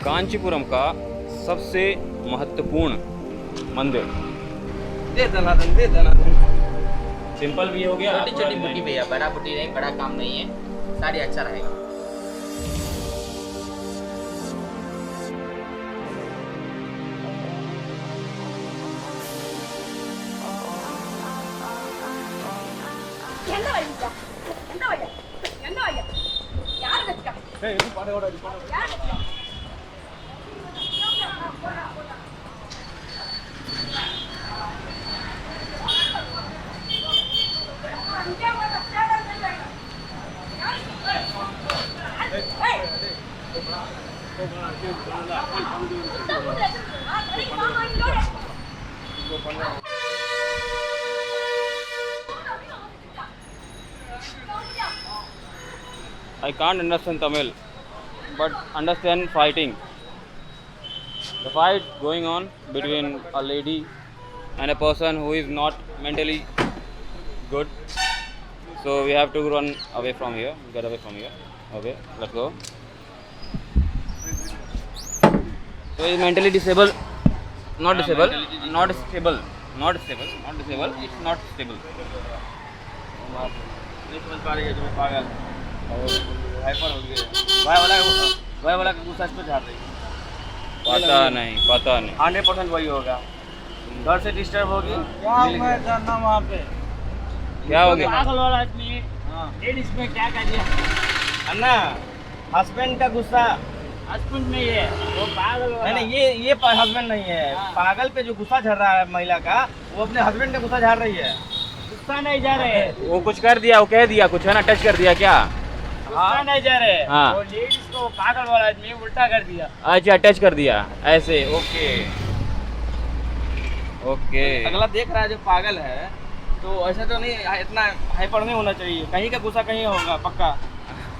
कांचीपुरम का सबसे महत्वपूर्ण मंदिर। दे दनादन दे दनादन। सिंपल भी हो गया, छोटी छोटी बुटी भैया, बड़ा बुटी नहीं, बड़ा काम नहीं है, साड़ी अच्छा रहेगा। என்ன வழியா என்ன வழியா என்ன வழியா யார் கட்டா ஏய் இது பாடு ஓட யார் கட்டா I can't understand Tamil, but understand fighting. The fight going on between a lady and a person who is not mentally good. So we have to run away from here, get away from here. Okay, let's go. So he is mentally disabled, not disabled, not stable, not stable, not disabled. It's not stable. नहीं समझ पा रही है, जो मैं पागल hyper हो गया। भाई वाला का गुस्सा इस पे झाड़ रही है। पता नहीं 100% वही होगा। घर से डिस्टर्ब होगी। क्या मैं जानना वहाँ पे क्या हो गया? पागल वाला आदमी लेडीज में क्या कर दिया? अन्ना हस्बैंड का गुस्सा हस्बैंड में ये वो पागल वाला। नहीं ये हस्बैंड नहीं है। पागल पे जो गुस्सा झड़ रहा है महिला का, वो अपने हस्बैंड का गुस्सा झाड़ रही है। गुस्सा नहीं जा रहे, वो कुछ कर दिया, वो कह दिया कुछ है ना, टच कर दिया क्या? गुस्सा नहीं जा रहे। हाँ। वो लेडीज को पागल वाला आदमी उल्टा कर दिया। अच्छा टच कर दिया ऐसे। ओके ओके अगला देख रहा है जो पागल है, तो ऐसा तो नहीं, इतना हाइपर नहीं होना चाहिए। कहीं का गुस्सा कहीं होगा, पक्का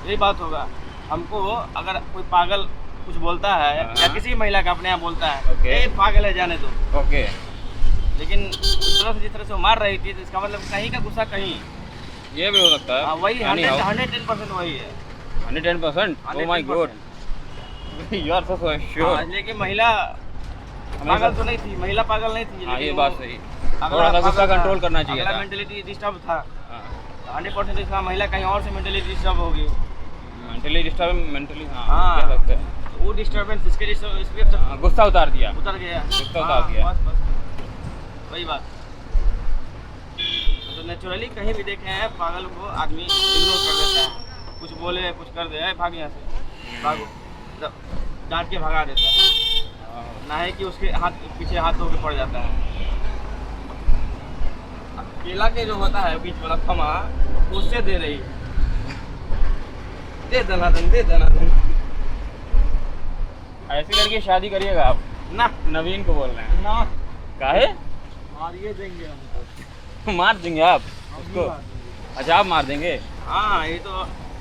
यही बात होगा। हमको अगर कोई पागल कुछ बोलता है या किसी महिला का अपने यहाँ बोलता है, ओके। ये पागल है जाने दो, ओके लेकिन उस तरह से जिस तरह से वो मार रही थी, तो इसका मतलब कहीं का गुस्सा कहीं। ये भी हो सकता है। वही 110% वही है। 110%? Oh my God, you are so sure. हाँ, लेकिन महिला पागल तो नहीं थी, महिला पागल नहीं थी। हाँ ये लेकिन बात वो सही। अगला थोड़ा सा गुस्सा पागल था, कंट्रोल करना चाहिए अगला था। मेंटलिटी डिस्टर्ब था। हाँ, 100% इसका महिला कहीं और से मेंटली डिस्टर्ब होगी। मेंटली डिस्टर्ब, मेंटली हाँ हाँ। कह सकते हैं। वो डिस्टर्बेंस इसके हाँ, गुस्सा उतार दिया। उतर गया। गुस्सा उतार दिया। बस वही बात। तो नेचुरली कहीं भी देखे हैं पागल को आदमी इग्नोर कर देता है, कुछ बोले कुछ कर दे, भाग यहाँ से, भागो, डांट के भगा देता है। ना है कि उसके हाथ पीछे हाथ धो के पड़ जाता है। केला के जो होता है बीच वाला थमा, उससे दे रही है। दे दनादन दे दनादन। ऐसी लड़की की शादी करिएगा आप ना नवीन को बोल रहे हैं। ना काहे? मारिए देंगे हमको। मार देंगे आप उसको? अच्छा आप मार देंगे? हाँ, ये तो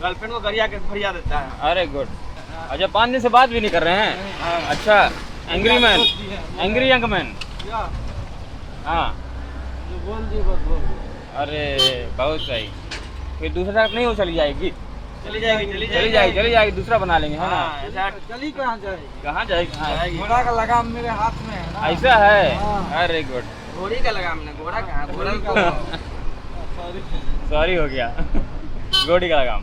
गर्लफ्रेंड को गरिया के भरिया देता है। अरे गुड। अच्छा 5 दिन से बात भी नहीं कर रहे हैं? हाँ। अच्छा angry man, angry young man. क्या हाँ जो बोल दी बस बोल दी। अरे बहुत सही। फिर दूसरा तरफ नहीं हो चली जाएगी? चली जाएगी चली जाएगी, दूसरा बना लेंगे है ना? हाँ, ऐसा चली कहाँ जाएगी? कहाँ जाएगी? हाँ, घोड़ा का लगाम मेरे हाथ में है ना। ऐसा है? हाँ। अरे गुड। घोड़ी का लगाम ना, घोड़ा कहाँ, घोड़ा घोड़ी का का सॉरी। सॉरी हो गया। गोडी का लगाम।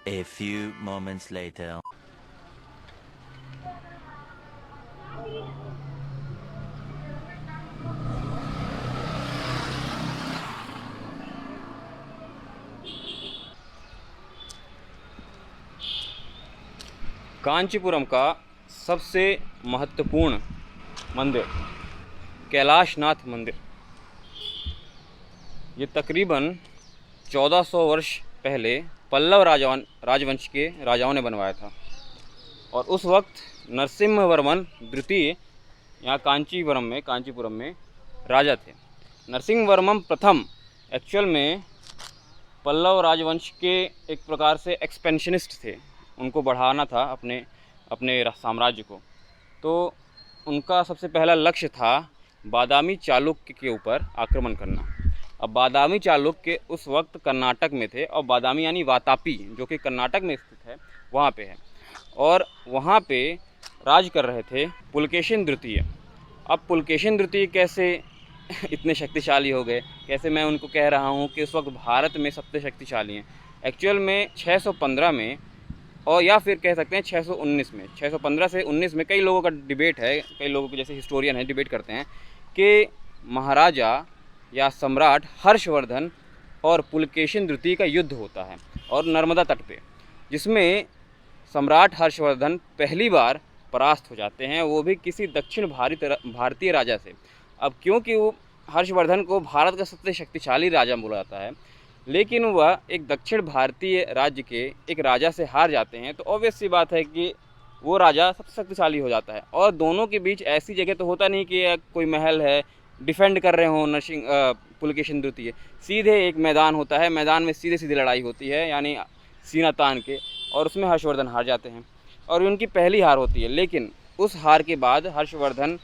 A few moments later. Kanchipuram का सबसे महत्वपूर्ण मंदिर कैलाशनाथ मंदिर। ये तकरीबन 1400 वर्ष पहले पल्लव राजवंश के राजाओं ने बनवाया था और उस वक्त नरसिम्हवर्मन द्वितीय यहाँ कांचीपुरम में राजा थे। नरसिम्हवर्मन प्रथम एक्चुअल में पल्लव राजवंश के एक प्रकार से एक्सपेंशनिस्ट थे, उनको बढ़ाना था अपने साम्राज्य को। तो उनका सबसे पहला लक्ष्य था बादामी चालुक्य के ऊपर आक्रमण करना। अब बादामी चालुक्य उस वक्त कर्नाटक में थे और बादामी यानी वातापी जो कि कर्नाटक में स्थित है वहाँ पे है। और वहाँ पे राज कर रहे थे पुलकेशिन द्वितीय। अब पुलकेशिन द्वितीय कैसे इतने शक्तिशाली हो गए, कैसे मैं उनको कह रहा हूँ कि उस वक्त भारत में सबसे शक्तिशाली हैं। एक्चुअल में 615 में, और या फिर कह सकते हैं 619 में, 615 से 19 में कई लोगों का डिबेट है, कई लोगों के जैसे हिस्टोरियन हैं डिबेट करते हैं कि महाराजा या सम्राट हर्षवर्धन और पुलकेशिन द्वितीय का युद्ध होता है और नर्मदा तट पे, जिसमें सम्राट हर्षवर्धन पहली बार परास्त हो जाते हैं, वो भी किसी दक्षिण भारतीय राजा से। अब क्योंकि वो हर्षवर्धन को भारत का सबसे शक्तिशाली राजा बोला जाता है, लेकिन वह एक दक्षिण भारतीय राज्य के एक राजा से हार जाते हैं, तो ऑब्वियस सी बात है कि वो राजा सबसे शक्तिशाली हो जाता है। और दोनों के बीच ऐसी जगह तो होता नहीं कि कोई महल है, डिफेंड कर रहे हों पुलकेशिन द्वितीय, सीधे एक मैदान होता है, मैदान में सीधे सीधे लड़ाई होती है, यानी सीना तान के, और उसमें हर्षवर्धन हार जाते हैं और उनकी पहली हार होती है। लेकिन उस हार के बाद हर्षवर्धन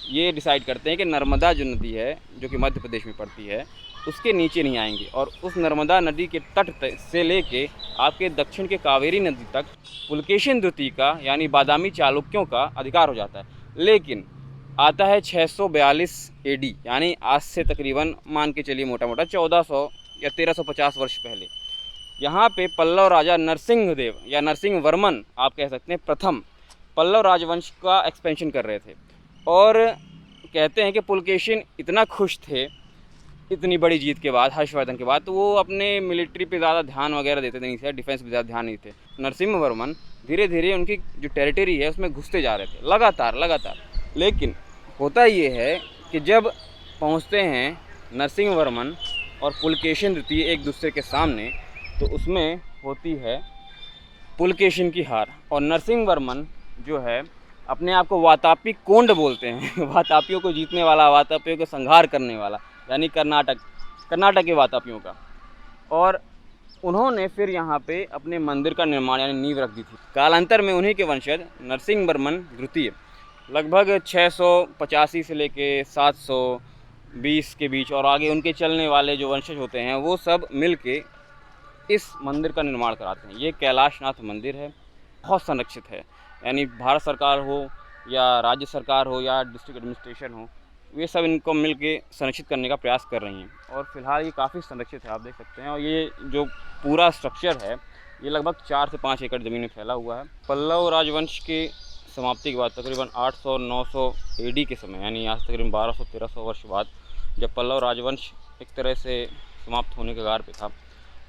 ये डिसाइड करते हैं कि नर्मदा जो नदी है, जो कि मध्य प्रदेश में पड़ती है, उसके नीचे नहीं आएंगे, और उस नर्मदा नदी के तट से लेके आपके दक्षिण के कावेरी नदी तक पुलकेशिन द्वितीय का यानी बादामी चालुक्यों का अधिकार हो जाता है। लेकिन आता है 642 AD, यानी आज से तकरीबन मान के चलिए मोटा मोटा 1400 या 1350 वर्ष पहले, यहाँ पे पल्लव राजा नरसिंहदेव या नरसिंह वर्मन आप कह सकते हैं प्रथम पल्लव राजवंश का एक्सपेंशन कर रहे थे। और कहते हैं कि पुलकेशिन इतना खुश थे इतनी बड़ी जीत के बाद, हर्षवर्धन के बाद, तो वो अपने मिलिट्री पे ज़्यादा ध्यान वगैरह देते नहीं थे, डिफेंस पे ज़्यादा ध्यान नहीं थे। नरसिंह वर्मन धीरे धीरे उनकी जो टेरिटरी है उसमें घुसते जा रहे थे लगातार। लेकिन होता ये है कि जब पहुँचते हैं नरसिंह वर्मन और पुलकेशिन द्वितीय एक दूसरे के सामने, तो उसमें होती है पुलकेशिन की हार। और नरसिंह वर्मन जो है अपने आप को वातापी कोंड बोलते हैं वातापियों को जीतने वाला, वातापियों को संहार करने वाला, यानी कर्नाटक के वातापियों का। और उन्होंने फिर यहाँ पे अपने मंदिर का निर्माण यानी नींव रख दी थी। कालांतर में उन्हीं के वंशज नरसिंह वर्मन द्वितीय लगभग 685 से लेके 720 के बीच और आगे उनके चलने वाले जो वंशज होते हैं वो सब मिल के इस मंदिर का निर्माण कराते हैं। ये कैलाशनाथ मंदिर है, बहुत संरक्षित है, यानी भारत सरकार हो या राज्य सरकार हो या डिस्ट्रिक्ट एडमिनिस्ट्रेशन हो, ये सब इनको मिल के संरक्षित करने का प्रयास कर रही हैं। और फिलहाल ये काफ़ी संरक्षित है, आप देख सकते हैं। और ये जो पूरा स्ट्रक्चर है ये लगभग 4 से 5 एकड़ ज़मीन में फैला हुआ है। पल्लव राजवंश की समाप्ति के बाद तकरीबन 800-900 AD के समय, यानी आज तकरीबन 1200-1300 वर्ष बाद, जब पल्लव राजवंश एक तरह से समाप्त होने के कगार पे था,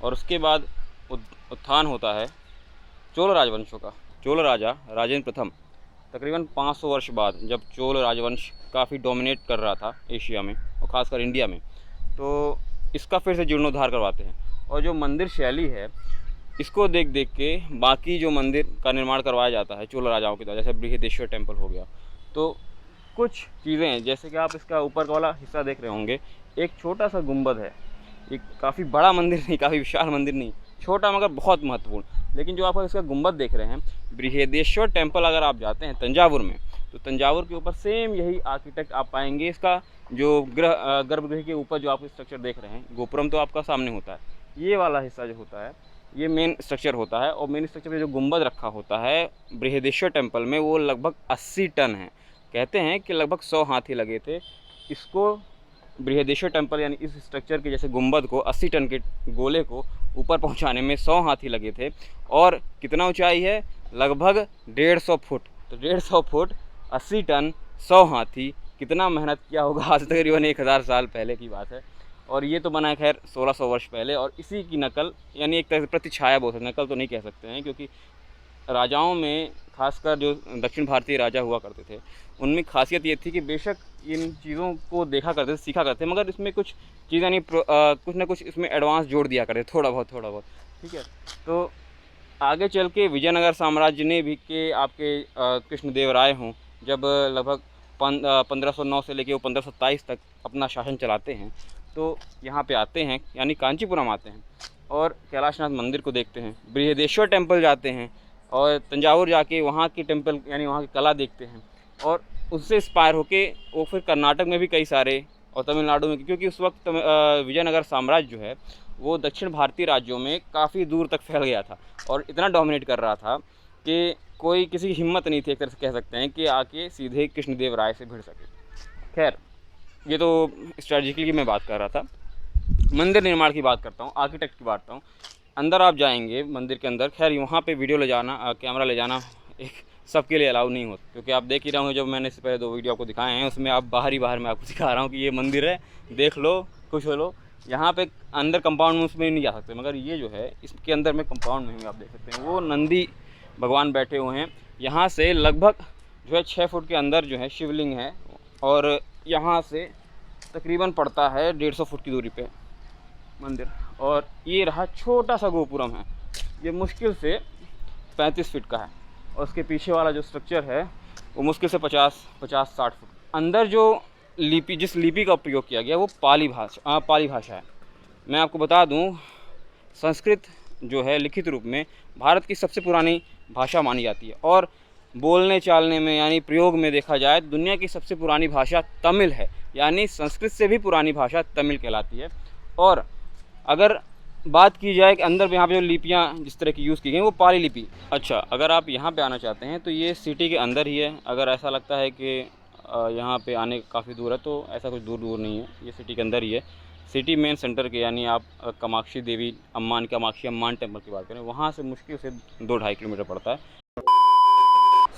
और उसके बाद उत्थान होता है चोल राजवंशों का। चोल राजा राजेंद्र प्रथम तकरीबन 500 वर्ष बाद, जब चोल राजवंश काफ़ी डोमिनेट कर रहा था एशिया में और ख़ासकर इंडिया में, तो इसका फिर से जीर्णोद्धार करवाते हैं। और जो मंदिर शैली है इसको देख देख के बाकी जो मंदिर का निर्माण करवाया जाता है चोल राजाओं की तरह, जैसे बृहदेश्वर टेम्पल हो गया। तो कुछ चीज़ें हैं, जैसे कि आप इसका ऊपर वाला हिस्सा देख रहे होंगे, एक छोटा सा गुंबद है। एक काफ़ी बड़ा मंदिर नहीं, काफ़ी विशाल मंदिर नहीं, छोटा मगर बहुत महत्वपूर्ण। लेकिन जो आप इसका गुंबद देख रहे हैं, बृहदेश्वर टेम्पल अगर आप जाते हैं तंजावुर में, तो तंजावुर के ऊपर सेम यही आर्किटेक्ट आप पाएंगे। इसका जो गर्भगृह के ऊपर जो आप स्ट्रक्चर देख रहे हैं, गोपुरम तो आपका सामने होता है, ये वाला हिस्सा जो होता है ये मेन स्ट्रक्चर होता है। और मेन स्ट्रक्चर पे जो गुंबद रखा होता है बृहदेश्वर टेम्पल में, वो लगभग 80 टन है। कहते हैं कि लगभग 100 हाथी लगे थे इसको बृहदेश्वर टेम्पल यानी इस स्ट्रक्चर के जैसे गुंबद को 80 टन के गोले को ऊपर पहुंचाने में 100 हाथी लगे थे। और कितना ऊंचाई है? लगभग 150 फुट। तो 150 फुट, 80 टन, 100 हाथी, कितना मेहनत किया होगा। आज तकरीबन 1000 साल पहले की बात है। और ये तो बना है खैर 1600 वर्ष पहले। और इसी की नकल, यानी एक तरह से प्रतिछाया बोल सकते हैं, नकल तो नहीं कह सकते हैं, क्योंकि राजाओं में खासकर जो दक्षिण भारतीय राजा हुआ करते थे उनमें खासियत ये थी कि बेशक इन चीज़ों को देखा करते थे, सीखा करते थे, मगर इसमें कुछ चीज़ें यानी कुछ ना कुछ इसमें एडवांस जोड़ दिया करते, थोड़ा बहुत। ठीक है। तो आगे चल के विजयनगर साम्राज्य ने भी के आपके कृष्णदेवराय हों, जब लगभग 1509 से लेके वो 1527 तक अपना शासन चलाते हैं, तो यहाँ पे आते हैं, यानी कांचीपुरम आते हैं और कैलाशनाथ मंदिर को देखते हैं, बृहदेश्वर टेम्पल जाते हैं और तंजावुर जाके वहाँ की टेम्पल यानी वहाँ की कला देखते हैं। और उससे इंस्पायर होके वो फिर कर्नाटक में भी कई सारे और तमिलनाडु में, क्योंकि उस वक्त विजयनगर साम्राज्य जो है वो दक्षिण भारतीय राज्यों में काफ़ी दूर तक फैल गया था और इतना डोमिनेट कर रहा था कि कोई किसी की हिम्मत नहीं थी, एक तरह से कह सकते हैं, कि आके सीधे कृष्णदेव राय से भिड़ सके। खैर, ये तो स्ट्रेटजिकली की मैं बात कर रहा था। मंदिर निर्माण की बात करता हूँ, आर्किटेक्ट की बात करता हूँ। अंदर आप जाएंगे मंदिर के अंदर, खैर वहाँ पे वीडियो ले जाना, कैमरा ले जाना एक सबके लिए अलाउ नहीं होता, क्योंकि आप देख ही रहे होंगे, जब मैंने इससे पहले 2 वीडियो आपको दिखाए हैं उसमें आप बाहर मैं आपको दिखा रहा हूँ कि ये मंदिर है, देख लो, खुश हो लो। यहाँ पे अंदर कंपाउंड में उसमें नहीं जा सकते, मगर ये जो है इसके अंदर में कंपाउंड में आप देख सकते हैं, वो नंदी भगवान बैठे हुए हैं। यहाँ से लगभग जो है 6 फुट के अंदर जो है शिवलिंग है, और यहाँ से तकरीबन पड़ता है 150 फुट की दूरी पे मंदिर। और ये रहा छोटा सा गोपुरम है, ये मुश्किल से 35 फीट का है, और उसके पीछे वाला जो स्ट्रक्चर है वो मुश्किल से 50-60 फुट। अंदर जो लिपि, जिस लिपि का उपयोग किया गया वो पाली भाषा है। मैं आपको बता दूं, संस्कृत जो है लिखित रूप में भारत की सबसे पुरानी भाषा मानी जाती है, और बोलने चालने में यानी प्रयोग में देखा जाए दुनिया की सबसे पुरानी भाषा तमिल है, यानी संस्कृत से भी पुरानी भाषा तमिल कहलाती है। और अगर बात की जाए कि अंदर यहाँ पे जो लिपियाँ जिस तरह की यूज़ की गई वो पाली लिपि। अच्छा, अगर आप यहाँ पे आना चाहते हैं तो ये सिटी के अंदर ही है। अगर ऐसा लगता है कि यहाँ पे आने काफ़ी दूर है, तो ऐसा कुछ दूर नहीं है, ये सिटी के अंदर ही है। सिटी मेन सेंटर के, यानी आप कामाक्षी अम्मान टेम्पल की बात करें, वहाँ से मुश्किल से 2-2.5 किलोमीटर पड़ता है।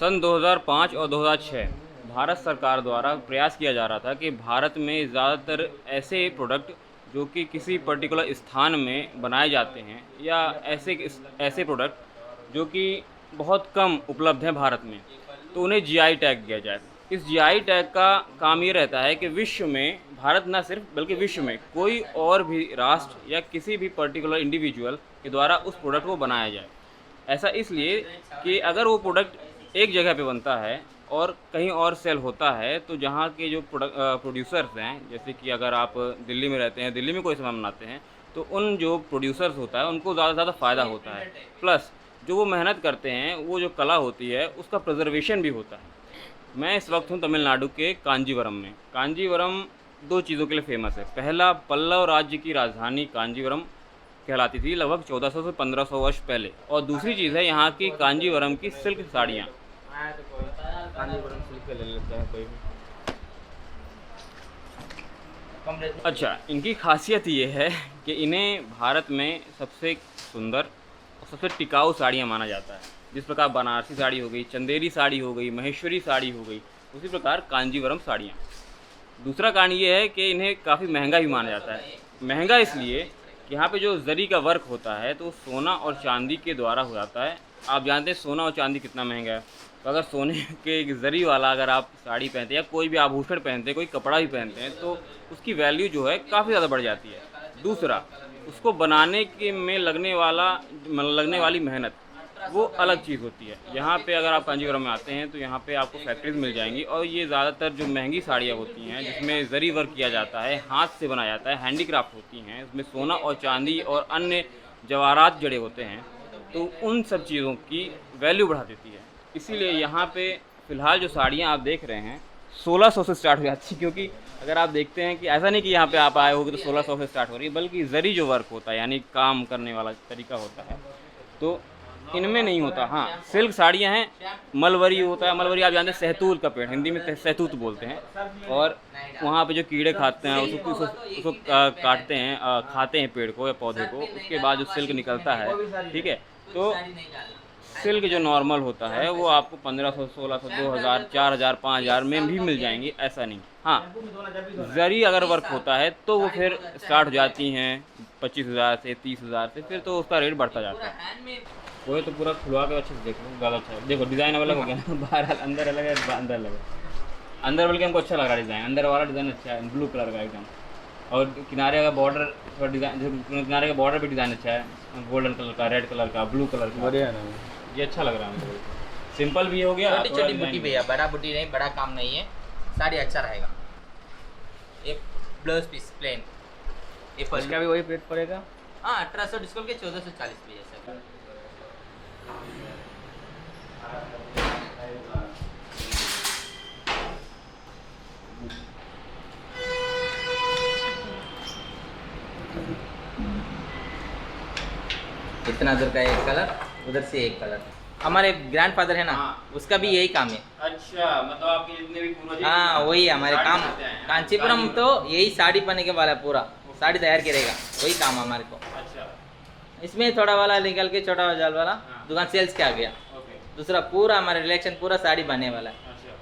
सन 2005 और 2006 भारत सरकार द्वारा प्रयास किया जा रहा था कि भारत में ज़्यादातर ऐसे प्रोडक्ट जो कि किसी पर्टिकुलर स्थान में बनाए जाते हैं, या ऐसे प्रोडक्ट जो कि बहुत कम उपलब्ध हैं भारत में, तो उन्हें जीआई टैग दिया जाए। इस जीआई टैग का काम ये रहता है कि विश्व में, भारत ना सिर्फ बल्कि विश्व में कोई और भी राष्ट्र या किसी भी पर्टिकुलर इंडिविजुअल के द्वारा उस प्रोडक्ट को बनाया जाए। ऐसा इसलिए कि अगर वो प्रोडक्ट एक जगह पे बनता है और कहीं और सेल होता है, तो जहाँ के जो प्रोड्यूसर्स हैं, जैसे कि अगर आप दिल्ली में रहते हैं, दिल्ली में कोई सामान बनाते हैं, तो उन जो प्रोड्यूसर्स होता है उनको ज़्यादा से ज़्यादा फ़ायदा होता है। प्लस जो वो मेहनत करते हैं, वो जो कला होती है उसका प्रिजर्वेशन भी होता है। मैं इस वक्त हूँ तमिलनाडु के कांजीवरम में। कांजीवरम 2 चीज़ों के लिए फेमस है। पहला, पल्लव राज्य की राजधानी कांजीवरम कहलाती थी लगभग 1400 से 1500 वर्ष पहले, और दूसरी चीज़ है यहाँ की कांजीवरम की सिल्क साड़ियाँ। कांजीवरम सिल्क ले लेते हैं कोई भी। अच्छा, इनकी खासियत ये है कि इन्हें भारत में सबसे सुंदर और सबसे टिकाऊ साड़ियाँ माना जाता है। जिस प्रकार बनारसी साड़ी हो गई, चंदेरी साड़ी हो गई, महेश्वरी साड़ी हो गई, उसी प्रकार कांजीवरम साड़ियाँ। दूसरा कारण ये है कि इन्हें काफ़ी महंगा भी माना जाता है। महंगा इसलिए कि यहाँ पे जो जरी का वर्क होता है तो सोना और चांदी के द्वारा हो जाता है। आप जानते हैं सोना और चांदी कितना महंगा है, तो अगर सोने के जरी वाला अगर आप साड़ी पहनते हैं या कोई भी आभूषण पहनते हैं, कोई कपड़ा भी पहनते हैं, तो उसकी वैल्यू जो है काफ़ी ज़्यादा बढ़ जाती है। दूसरा, उसको बनाने के में लगने वाली मेहनत वो अलग चीज़ होती है। यहाँ पे अगर आप कांजीवरम में आते हैं तो यहाँ पे आपको फैक्ट्रीज मिल जाएंगी, और ये ज़्यादातर जो महंगी साड़ियाँ होती हैं जिसमें जरी वर्क किया जाता है, हाथ से बनाया जाता है, हैंडीक्राफ्ट होती हैं, इसमें सोना और चांदी और अन्य जवाहरात जड़े होते हैं, तो उन सब चीज़ों की वैल्यू बढ़ा देती है। इसीलिए यहाँ पे फ़िलहाल जो साड़ियाँ आप देख रहे हैं 1600 से स्टार्ट हो जाती है, क्योंकि अगर आप देखते हैं कि ऐसा नहीं कि यहाँ पे आप आए होगे तो 1600 से स्टार्ट हो रही है, बल्कि जरी जो वर्क होता है यानी काम करने वाला तरीका होता है तो इनमें नहीं होता। हाँ, सिल्क साड़ियाँ हैं, मलबरी होता है। मलबरी आप जानते हैं सहतूत का पेड़, हिंदी में सहतूत बोलते हैं, और वहाँ पे जो कीड़े खाते हैं उसको काटते हैं, खाते हैं पेड़ को या पौधे को, उसके बाद जो सिल्क निकलता है, ठीक है। तो सिल्क जो नॉर्मल होता है वो आपको 1500, 1600, 2000, 4000, 5000 में भी मिल जाएंगी, ऐसा नहीं। हाँ, जरी अगर वर्क होता है तो वो फिर स्टार्ट हो जाती हैं 25000 से 30000 से, फिर तो उसका रेट बढ़ता जाता है। वो तो पूरा खुलवा के अच्छे से देख लो, ज़्यादा अच्छा है। देखो डिज़ाइन अलग हो गया ना, बाहर अंदर अलग है, अंदर अलग है। अंदर बल्कि हमको अच्छा लग रहा है डिज़ाइन, अंदर वाला डिज़ाइन अच्छा है, ब्लू कलर का एकदम, और किनारे का बॉर्डर थोड़ा डिज़ाइन, जो किनारे का बॉर्डर भी डिज़ाइन अच्छा है, गोल्डन कलर का, रेड कलर का, ब्लू कलर का, बढ़िया है। ये अच्छा लग रहा है मुझे, सिंपल भी हो गया। छोटी छोटी बूटी भैया, बड़ा बूटी नहीं, बड़ा काम नहीं है, साड़ी अच्छा रहेगा। एक ब्लाउज पीस प्लेन, इसका भी वही रेट पड़ेगा। हाँ, 1800 डिस्काउंट के 1440 भैया सर। इतना दूर का एक कलर, उधर से एक कलर। हमारे ग्रैंडफादर है ना, हाँ। उसका भी यही काम है। अच्छा, मतलब आपके जितने भी पूर्वज हैं, हाँ वही है हमारे साड़ी काम। बनाते हैं। कांचीपुरम तो यही साड़ी बनने के वाला है, पूरा साड़ी तैयार करेगा, वही काम है हमारे को। अच्छा, इसमें थोड़ा वाला निकल के छोटा जाल वाला हाँ। दुकान सेल्स के आ गया। ओके, दूसरा पूरा हमारा रिलेक्शन पूरा साड़ी बनने वाला है। अच्छा,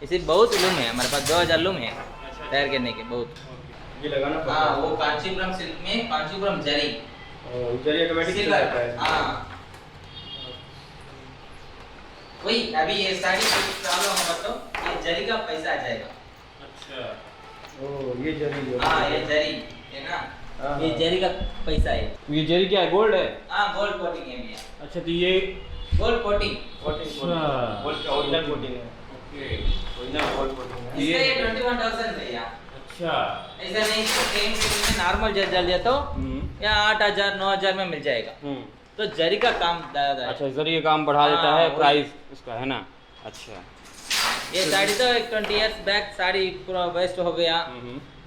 इसे बहुत लूम है हमारे पास, 2000 लूम है अच्छा, तैयार करने के बहुत। ओके। ये लगाना पड़ता हाँ है। वो कांचीपुरम सिल्क में कांचीपुरम जरी जरिए ऑटोमेटिक चल सिल्वर। जाता है। हाँ वही, अभी ये साड़ी प्रॉब्लम होगा तो ये जरी का पैसा आ जाएगा। अच्छा, ओ ये जरी हाँ ये जरी है ना, हाँ, ये हाँ। जरी का पैसा है। ये जरी क्या है, गोल्ड है? हाँ गोल्ड कोटिंग है भैया, अच्छा, तो ये गोल्ड कोटिंग। अच्छा, गोल्ड का ओरिजिनल कोटिंग है, ओके, ओरिजिनल गोल्ड कोटिंग है। इसका ये 21,000 भैया। अच्छा, ऐसा नहीं कि सेम नॉर्मल जल जल जाए तो या 8,000 9,000 में मिल जाएगा। तो जरी का काम ज्यादा है। अच्छा, जरी ये काम बढ़ा देता हाँ, है वही। प्राइस उसका, है ना? अच्छा, ये साड़ी तो एक 20 इयर्स बैक साड़ी पूरा वेस्ट हो गया,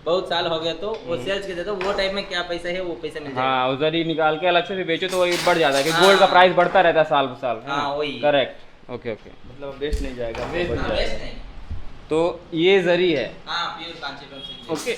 बहुत साल हो गया, तो वो सेल्स के दे तो वो टाइम में क्या पैसा है वो पैसा मिल जाएगा। हाँ, वो जरी निकाल के अलग से भी बेचो तो वही बढ़ जाता है कि हाँ। गोल्ड का प्राइस बढ़ता रहता है साल साल, है ना? हाँ, वही। Correct, okay okay. मतलब वेस्ट नहीं जाएगा, वेस्ट बच हाँ, जाएगा। वेस्ट नहीं। तो ये जरी है, हाँ प्योर कांचीपुरम सिल्क। ओके।